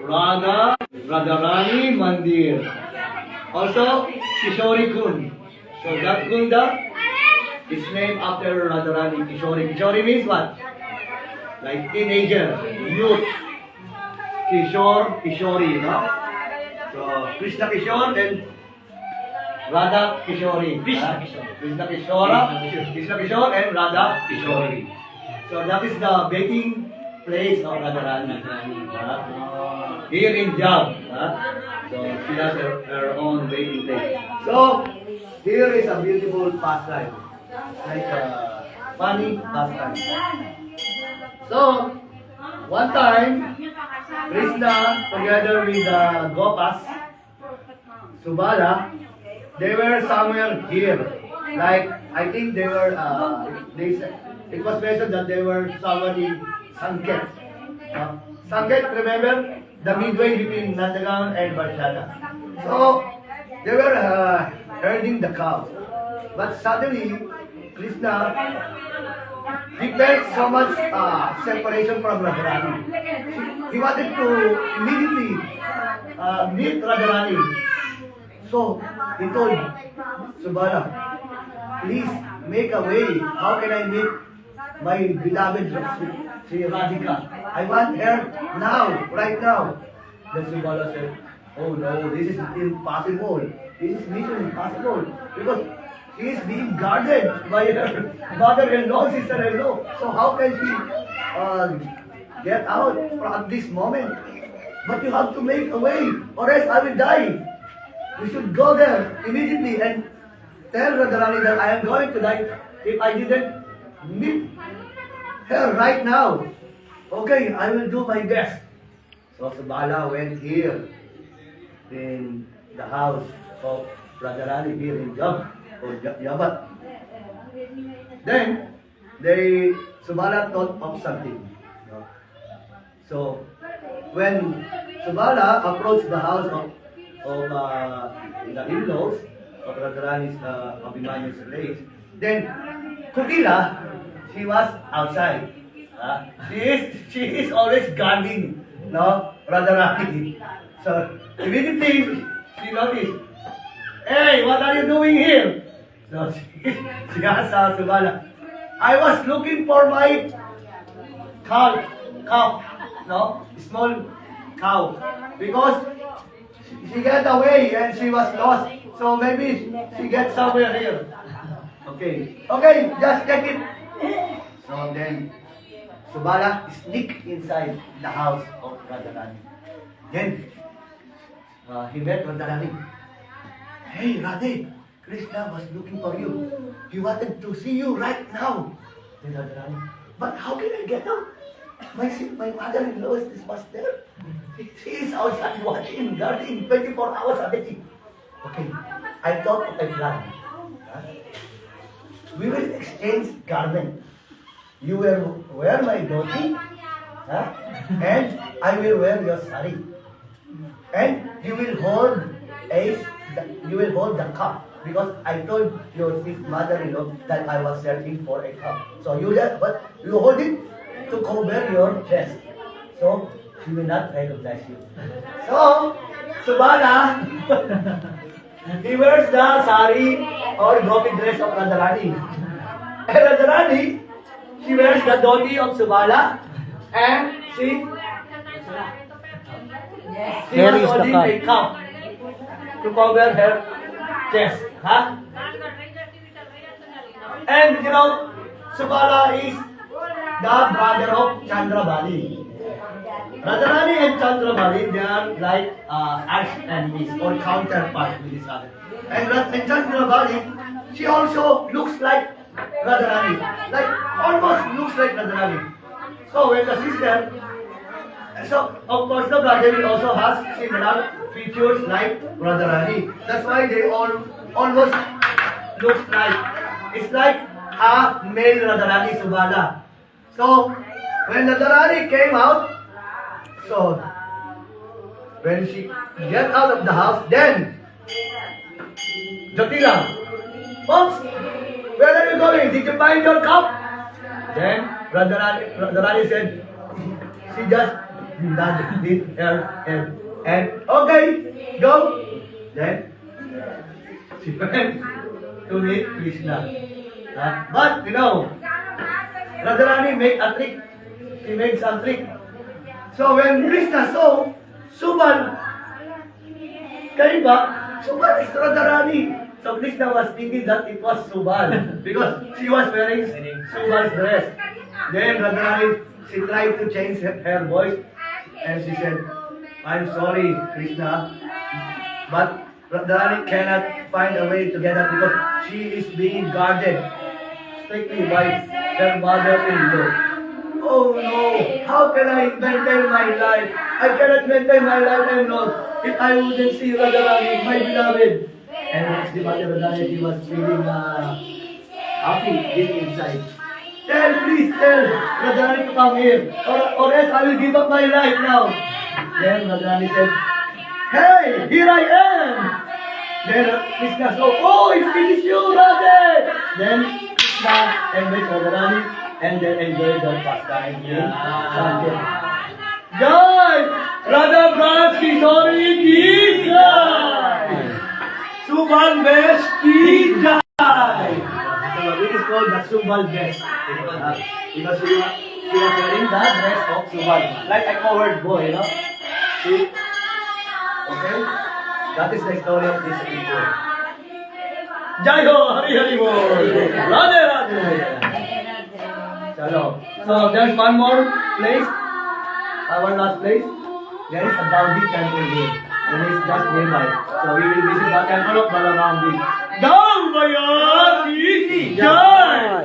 Radha Radharani Mandir. Also, Kishori Kund. So that kunda is named after Radharani Kishori. Kishori means what? Like teenager, youth. Kishore, Kishori, no? So Krishna Kishore and Radha Kishori. Krishna Kishore. Krishna Kishore and Radha Kishori. So that is the baking place of Radharani. Here in Jam. So she has her own baking place. So here is a beautiful pastime. Like a funny pastime. So one time Krishna together with the Gopas, Subala, they were somewhere here. Like I think they were. It was mentioned that they were somewhere in Sanket. Sanket, remember the midway between Nandagan and Varshada. So they were herding the cows, but suddenly Krishna he felt so much separation from Radharani. He wanted to immediately meet Radharani. So he told Subala, please make a way. How can I meet my beloved Sri Radhika? I want her now, right now. Then Subala said, oh no, this is impossible. This is mission impossible. Because she is being guarded by her mother-in-law, sister-in-law. So how can she get out from this moment? But you have to make a way, or else I will die. You should go there immediately and tell Radharani that I am going to die if I didn't meet her right now. Okay, I will do my best. So Subala went here in the house of Radharani here in Yabat. Then Subala thought of something. So when Subala approached the house of the in-laws of Radharani's Abhimanyu's place, then Kukila, she was outside. She is always guarding, no, Radharani. So immediately she noticed, hey, what are you doing here? So she asked Subala, I was looking for my cow, no, small cow, because she got away and she was lost. So maybe she gets somewhere here. Okay, just check it. So then Subala sneaked inside the house of Radharani. Then he met Radharani. Hey Radhe, Krishna was looking for you. He wanted to see you right now. Said Radharani, but how can I get out? My mother-in-law was there. She is outside watching, guarding 24 hours a day. Okay, I thought of a plan. We will exchange garments. You will wear my dhoti, and I will wear your sari. And you will hold the cup, because I told your mother-in-law that I was searching for a cup. So you hold it to cover your chest, so she will not recognize you. So Subala he wears the sari or gopi dress of Radharani. And Radharani, she wears the dhoti of Subala, and she was holding a cup to cover her chest. And you know, Subala is the brother of Chandrabali. Radharani and Chandrabali, they are like arch enemies or counterparts with each other. And Chandrabali, she also looks like Radharani, like almost looks like Radharani. So when the sister, so of course the brother also has similar features like Radharani. That's why they all almost looks like, it's like a male Radharani Subala. So when Radharani came out, so when she get out of the house, then Jatila, Pops, where are you going? Did you find your cup? Then Radharani said, she just Did her and okay, go. Then she went to meet Krishna. But you know, Radharani made a trick. She made some trick. So when Krishna saw Subal came back, Subal is Radharani. So Krishna was thinking that it was Subal because she was wearing Subal's dress. Then Radharani, she tried to change her voice and she said, I'm sorry, Krishna, but Radharani cannot find a way to get out because she is being guarded strictly by her mother-in-law. Oh no, how can I maintain my life? I cannot maintain my life alone if I wouldn't see Radharani, my beloved. And the mother Radharani, she was feeling happy deep inside. Please tell Radharani to come here, or else I will give up my life now. Then Radharani said, hey, here I am. Then Krishna said, oh, it is you, Radhe. Then Krishna embraced Radharani and then enjoyed the pastime in Sankirtan. Jai! Radha Braj ki Sori ki Jai! Subal Vesh ki Jai! So it is called the Subal Vesh. Because she was wearing the dress of Subal. Like a covered boy, you know? See? Okay? That is the story of this people. Jai Ho! Hari Hari Bol! Radhe Radhe! Chalo. So there's one more place, our last place. There is a Gaudi temple here, and it's just nearby. So we will visit the temple of Balaram. Gaudaya ki Jai!